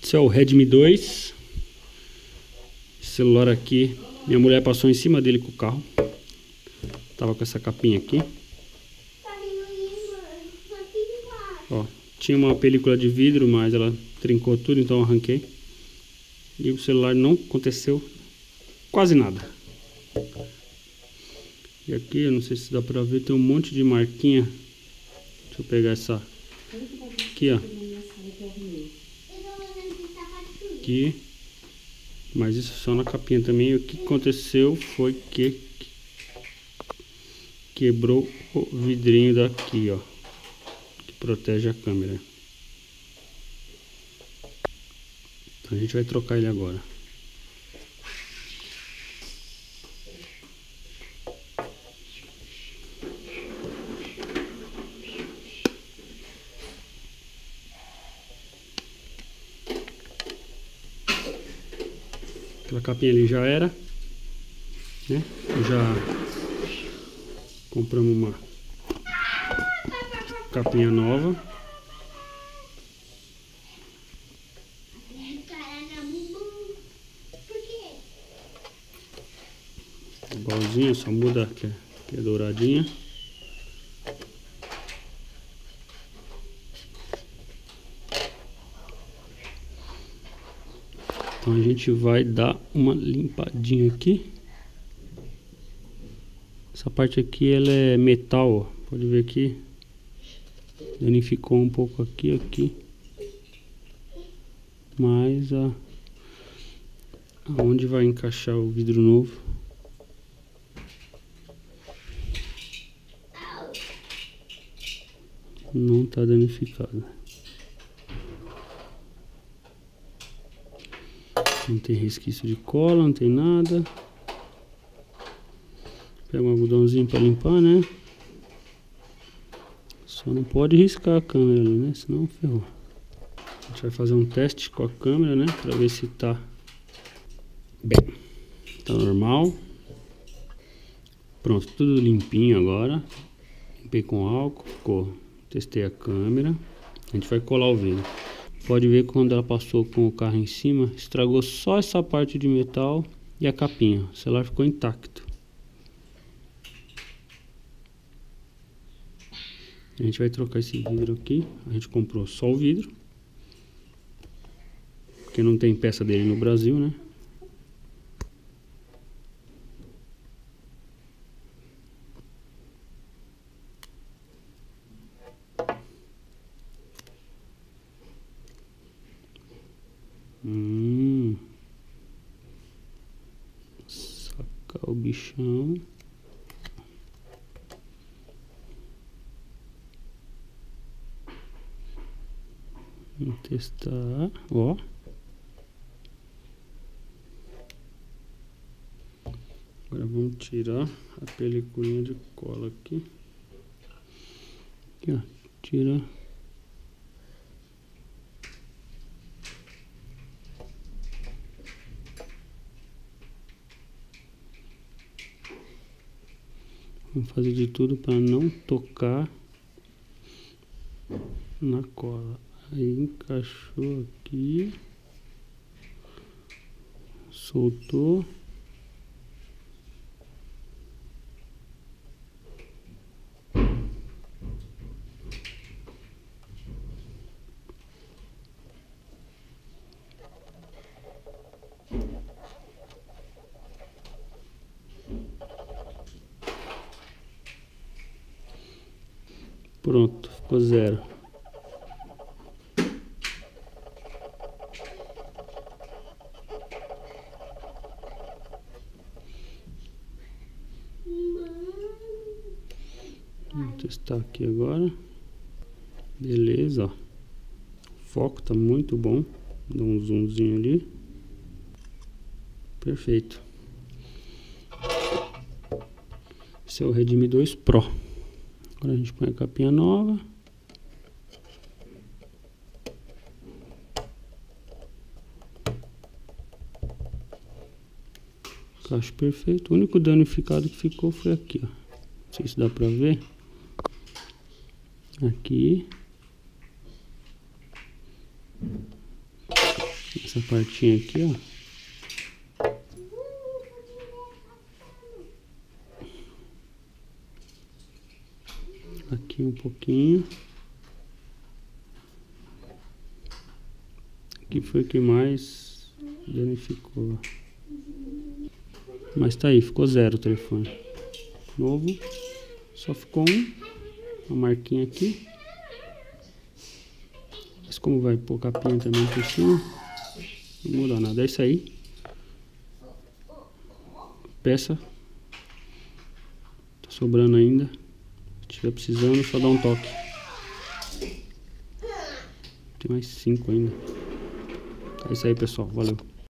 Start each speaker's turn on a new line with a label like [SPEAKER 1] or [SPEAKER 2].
[SPEAKER 1] Esse é o Redmi 2. Esse celular aqui, minha mulher passou em cima dele com o carro. Tava com essa capinha aqui. Ó, tinha uma película de vidro, mas ela trincou tudo, então eu arranquei. E o celular não aconteceu quase nada. E aqui, eu não sei se dá pra ver, tem um monte de marquinha. Deixa eu pegar essa aqui, ó. Aqui. Mas isso só na capinha também. E o que aconteceu foi que quebrou o vidrinho daqui, ó, que protege a câmera. Então a gente vai trocar ele agora. Aquela capinha ali já era, né? Já compramos uma capinha nova. Igualzinha, só muda que é douradinha. Então a gente vai dar uma limpadinha aqui. Essa parte aqui ela é metal, ó. Pode ver que danificou um pouco aqui. Mas aonde vai encaixar o vidro novo não tá danificado. Não tem resquício de cola, não tem nada. Pega um algodãozinho para limpar, né? Só não pode riscar a câmera ali, né? Senão ferrou. A gente vai fazer um teste com a câmera, né? Para ver se tá bem. Tá normal. Pronto, tudo limpinho agora. Limpei com álcool, ficou. Testei a câmera. A gente vai colar o vidro. Pode ver que quando ela passou com o carro em cima, estragou só essa parte de metal e a capinha. O celular ficou intacto. A gente vai trocar esse vidro aqui. A gente comprou só o vidro, porque não tem peça dele no Brasil, né? Sacar o bichão. Vamos testar, ó. Agora vamos tirar a peliculinha de cola aqui. Aqui, ó, tira. Vamos fazer de tudo para não tocar na cola. Aí encaixou aqui, soltou. Pronto, ficou zero. Vou testar aqui agora. Beleza, ó. O foco tá muito bom. Dá um zoomzinho ali. Perfeito. Esse é o Redmi 2 Pro. Agora a gente põe a capinha nova. Encaixe perfeito. O único danificado que ficou foi aqui, ó. Não sei se dá pra ver. Aqui. Essa partinha aqui, ó. Aqui um pouquinho. Aqui foi o que mais danificou. Mas tá aí, ficou 0 o telefone. Novo. Só ficou uma marquinha aqui. Mas como vai pôr capinha também por cima, não muda nada. É isso aí. Peça. Tá sobrando ainda. Se tiver precisando, só dá um toque. Tem mais 5 ainda. É isso aí, pessoal. Valeu.